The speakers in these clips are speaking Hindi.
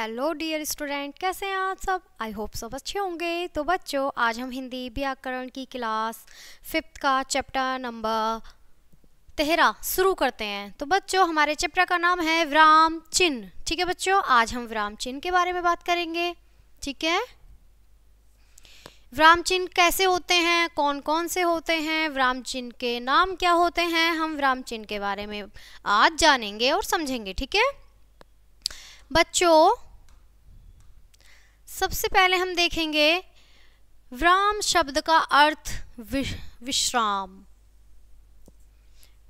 हेलो डियर स्टूडेंट, कैसे हैं आप सब। आई होप सब अच्छे होंगे। तो बच्चों, आज हम हिंदी व्याकरण की क्लास 5th का चैप्टर नंबर 13 शुरू करते हैं। तो बच्चों, हमारे चैप्टर का नाम है विराम चिन्ह। ठीक है बच्चों, आज हम विराम चिन्ह के बारे में बात करेंगे। ठीक है, विराम चिन्ह कैसे होते हैं, कौन कौन से होते हैं, विराम चिन्ह के नाम क्या होते हैं, हम विराम चिन्ह के बारे में आज जानेंगे और समझेंगे। ठीक है बच्चों, सबसे पहले हम देखेंगे विराम शब्द का अर्थ विश्राम।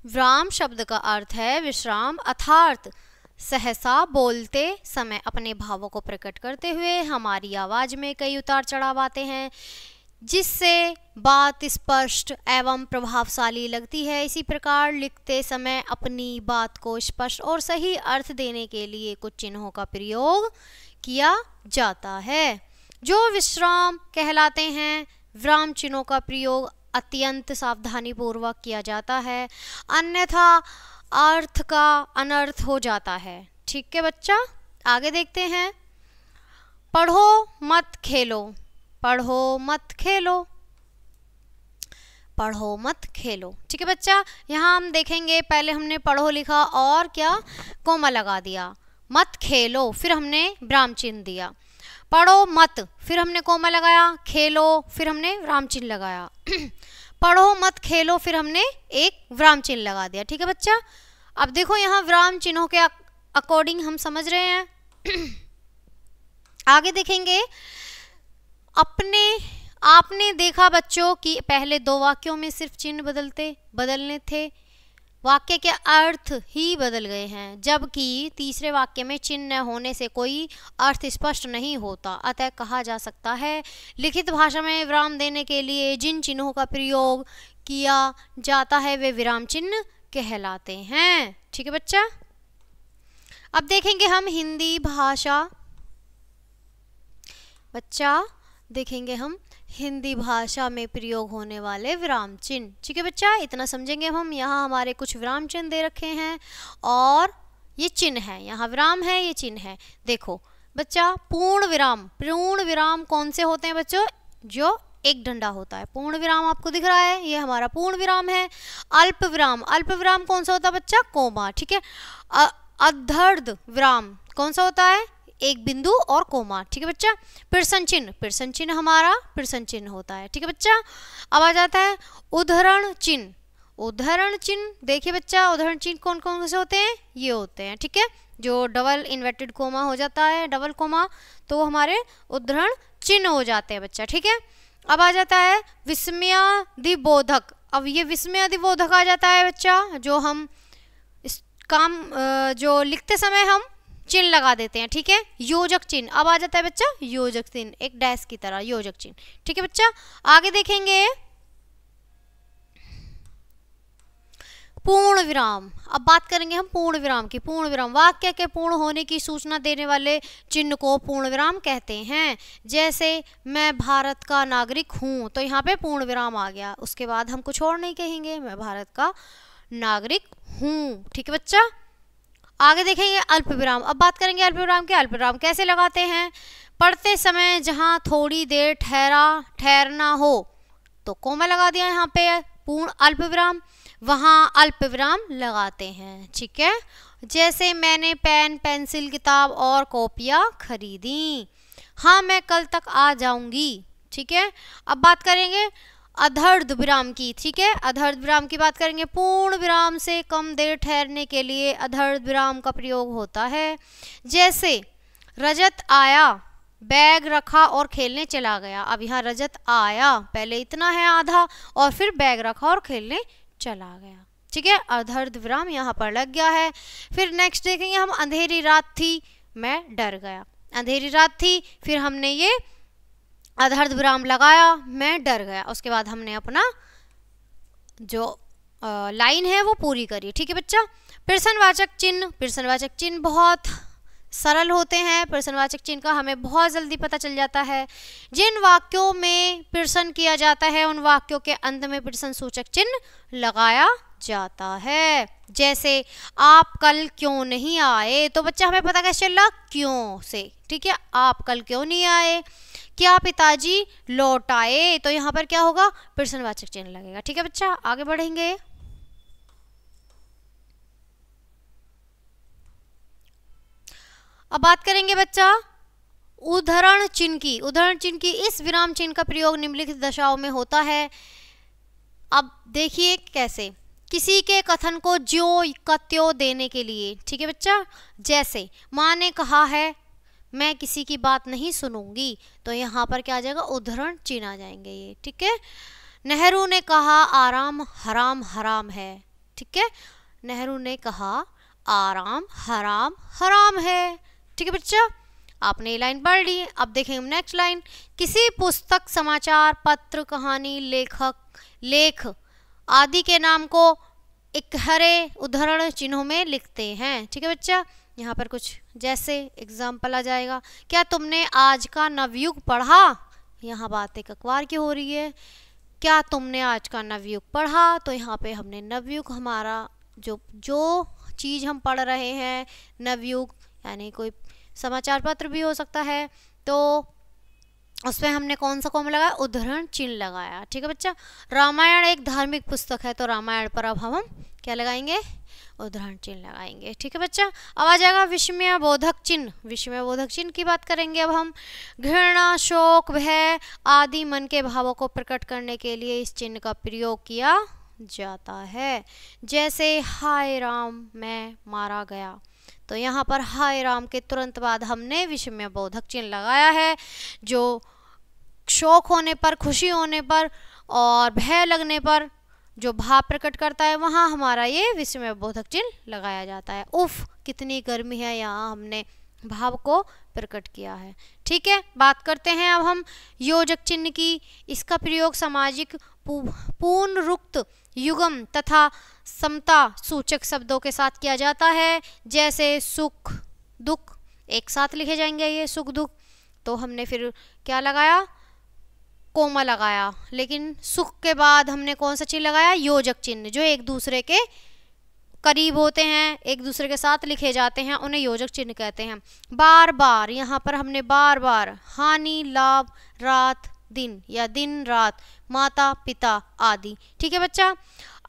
विराम शब्द का अर्थ है विश्राम, अर्थात सहसा बोलते समय अपने भावों को प्रकट करते हुए हमारी आवाज में कई उतार चढ़ाव आते हैं, जिससे बात स्पष्ट एवं प्रभावशाली लगती है। इसी प्रकार लिखते समय अपनी बात को स्पष्ट और सही अर्थ देने के लिए कुछ चिन्हों का प्रयोग किया जाता है, जो विश्राम कहलाते हैं। विराम चिन्हों का प्रयोग अत्यंत सावधानी पूर्वक किया जाता है, अन्यथा अर्थ का अनर्थ हो जाता है। ठीक है बच्चा, आगे देखते हैं। पढ़ो मत खेलो, पढ़ो मत खेलो, पढ़ो मत खेलो। ठीक है बच्चा, यहाँ हम देखेंगे पहले हमने पढ़ो लिखा और क्या कोमा लगा दिया, मत खेलो फिर हमने विराम चिन्ह दिया, पढ़ो मत फिर हमने कोमा लगाया, खेलो फिर हमने विराम चिन्ह लगाया पढ़ो मत खेलो फिर हमने एक विराम चिन्ह लगा दिया। ठीक है बच्चा, अब देखो यहाँ विराम चिन्हों के अकॉर्डिंग हम समझ रहे हैं। आगे देखेंगे। आपने देखा बच्चों कि पहले दो वाक्यों में सिर्फ चिन्ह बदलने थे, वाक्य के अर्थ ही बदल गए हैं, जबकि तीसरे वाक्य में चिन्ह न होने से कोई अर्थ स्पष्ट नहीं होता। अतः कहा जा सकता है लिखित भाषा में विराम देने के लिए जिन चिन्हों का प्रयोग किया जाता है वे विराम चिन्ह कहलाते हैं। ठीक है बच्चा, अब देखेंगे हम हिंदी भाषा। बच्चा देखेंगे हम हिंदी भाषा में प्रयोग होने वाले विराम चिन्ह। ठीक है बच्चा, इतना समझेंगे हम। यहाँ हमारे कुछ विराम चिन्ह दे रखे हैं और ये चिन्ह है, यहाँ विराम है, ये चिन्ह है। देखो बच्चा, पूर्ण विराम, पूर्ण विराम कौन से होते हैं बच्चों, जो एक डंडा होता है। पूर्ण विराम आपको दिख रहा है, ये हमारा पूर्ण विराम है। अल्प विराम, अल्प विराम कौन सा होता है बच्चा, कोमा। ठीक है, अर्ध विराम कौन सा होता है, एक बिंदु और कोमा। ठीक है बच्चा, प्रश्न चिन्ह, प्रश्न चिन्ह हमारा प्रश्न चिन्ह होता है। ठीक है बच्चा, अब आ जाता है उद्धरण चिन्ह। उद्धरण चिन्ह देखिए बच्चा, उद्धरण चिन्ह कौन कौन से होते हैं, ये होते हैं। ठीक है, जो डबल इन्वर्टेड कोमा हो जाता है, डबल कोमा, तो वो हमारे उद्धरण चिन्ह हो जाते हैं बच्चा। ठीक है, अब आ जाता है विस्मयादिबोधक। अब ये विस्मयादिबोधक आ जाता है बच्चा, जो हम इस काम जो लिखते समय हम चिन्ह लगा देते हैं। ठीक है, योजक चिन्ह अब आ जाता है बच्चा, योजक चिन्ह एक डैश की तरह, योजक चिन्ह। ठीक है बच्चा, आगे देखेंगे पूर्ण विराम। अब बात करेंगे हम पूर्ण विराम की। पूर्ण विराम वाक्य के पूर्ण होने की सूचना देने वाले चिन्ह को पूर्ण विराम कहते हैं। जैसे मैं भारत का नागरिक हूँ, तो यहाँ पे पूर्ण विराम आ गया, उसके बाद हम कुछ और नहीं कहेंगे, मैं भारत का नागरिक हूँ। ठीक है बच्चा, आगे देखेंगे अल्प विराम। अब बात करेंगे अल्प विराम के। अल्प विराम कैसे लगाते हैं, पढ़ते समय जहाँ थोड़ी देर ठहरना हो तो कोमा लगा दिया, यहाँ पे पूर्ण अल्प विराम, वहाँ अल्प विराम लगाते हैं। ठीक है, जैसे मैंने पेन पेंसिल किताब और कॉपियाँ खरीदी, हाँ मैं कल तक आ जाऊंगी। ठीक है, अब बात करेंगे अधर्ध विराम की। ठीक है, अधर्ध विराम की बात करेंगे। पूर्ण विराम से कम देर ठहरने के लिए अधर्ध विराम का प्रयोग होता है। जैसे रजत आया, बैग रखा और खेलने चला गया। अब यहाँ रजत आया, पहले इतना है आधा, और फिर बैग रखा और खेलने चला गया। ठीक है, अधर्ध विराम यहाँ पर लग गया है। फिर नेक्स्ट देखेंगे हम अंधेरी रात थी, मैं डर गया। अंधेरी रात थी, फिर हमने ये अधर्ध विराम लगाया, मैं डर गया, उसके बाद हमने अपना जो लाइन है वो पूरी करी। ठीक है बच्चा, प्रश्नवाचक चिन्ह। प्रश्नवाचक चिन्ह बहुत सरल होते हैं, प्रश्नवाचक चिन्ह का हमें बहुत जल्दी पता चल जाता है। जिन वाक्यों में प्रश्न किया जाता है उन वाक्यों के अंत में प्रश्न सूचक चिन्ह लगाया जाता है। जैसे आप कल क्यों नहीं आए, तो बच्चा हमें पता कैसे चल रहा, क्यों से। ठीक है, आप कल क्यों नहीं आए, क्या पिताजी लौट आए, तो यहाँ पर क्या होगा, प्रश्नवाचक चिन्ह लगेगा। ठीक है बच्चा, आगे बढ़ेंगे। अब बात करेंगे बच्चा उद्धरण चिन्ह की। उद्धरण चिन्ह की इस विराम चिन्ह का प्रयोग निम्नलिखित दशाओं में होता है। अब देखिए कैसे, किसी के कथन को ज्यों का त्यों देने के लिए। ठीक है बच्चा, जैसे माँ ने कहा है मैं किसी की बात नहीं सुनूंगी, तो यहाँ पर क्या आ जाएगा, उद्धरण चिन्ह आ जाएंगे ये। ठीक है, नेहरू ने कहा आराम हराम हराम है। ठीक है, नेहरू ने कहा आराम हराम हराम है। ठीक है बच्चा, आपने ये लाइन पढ़ ली। अब देखेंगे हम नेक्स्ट लाइन। किसी पुस्तक, समाचार पत्र, कहानी, लेख आदि के नाम को इकहरे उद्धरण चिन्हों में लिखते हैं। ठीक है बच्चा, यहाँ पर कुछ जैसे एग्जाम्पल आ जाएगा, क्या तुमने आज का नवयुग पढ़ा, यहाँ बात एक अखबार की हो रही है, क्या तुमने आज का नवयुग पढ़ा, तो यहाँ पे हमने नवयुग, हमारा जो चीज़ हम पढ़ रहे हैं, नवयुग यानी कोई समाचार पत्र भी हो सकता है, तो उसमें हमने कौन सा कॉमा लगाया, उद्धरण चिन्ह लगाया। ठीक है बच्चा, रामायण एक धार्मिक पुस्तक है, तो रामायण पर अब हम क्या लगाएंगे, उद्धरण चिन्ह लगाएंगे। ठीक है बच्चा, अब आ जाएगा विस्मय बोधक चिन्ह। विस्मय बोधक चिन्ह की बात करेंगे अब हम। घृणा, शोक, भय आदि मन के भावों को प्रकट करने के लिए इस चिन्ह का प्रयोग किया जाता है। जैसे हाय राम मैं मारा गया, तो यहाँ पर हाय राम के तुरंत बाद हमने विस्मय बोधक चिन्ह लगाया है, जो शोक होने पर, खुशी होने पर और भय लगने पर जो भाव प्रकट करता है, वहाँ हमारा ये विस्मय बोधक चिन्ह लगाया जाता है। उफ कितनी गर्मी है, यहाँ हमने भाव को प्रकट किया है। ठीक है, बात करते हैं अब हम योजक चिन्ह की। इसका प्रयोग सामाजिक, पूर्णरुक्त, युगम तथा समता सूचक शब्दों के साथ किया जाता है। जैसे सुख दुख एक साथ लिखे जाएंगे, ये सुख दुख, तो हमने फिर क्या लगाया, कोमा लगाया, लेकिन सुख के बाद हमने कौन सा चिन्ह लगाया, योजक चिन्ह, जो एक दूसरे के करीब होते हैं, एक दूसरे के साथ लिखे जाते हैं, उन्हें योजक चिन्ह कहते हैं। बार बार, यहाँ पर हमने बार बार, हानि, लाभ, रात दिन या दिन रात, माता पिता आदि। ठीक है बच्चा,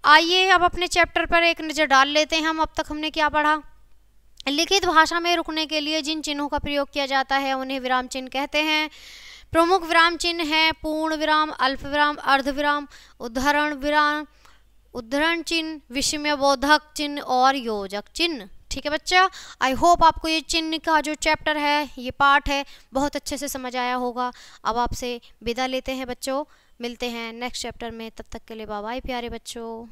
आइए अब अपने चैप्टर पर एक नज़र डाल लेते हैं हम। अब तक हमने क्या पढ़ा, लिखित भाषा में रुकने के लिए जिन चिन्हों का प्रयोग किया जाता है उन्हें विराम चिन्ह कहते हैं। प्रमुख विराम चिन्ह है पूर्ण विराम, अल्प विराम, अर्ध विराम, उद्धरण विराम, उद्धरण चिन्ह, विस्मय बोधक चिन्ह और योजक चिन्ह। ठीक है बच्चा, आई होप आपको ये चिन्ह का जो चैप्टर है, ये पार्ट है, बहुत अच्छे से समझ आया होगा। अब आपसे विदा लेते हैं बच्चों, मिलते हैं नेक्स्ट चैप्टर में, तब तक के लिए बाय बाय प्यारे बच्चों।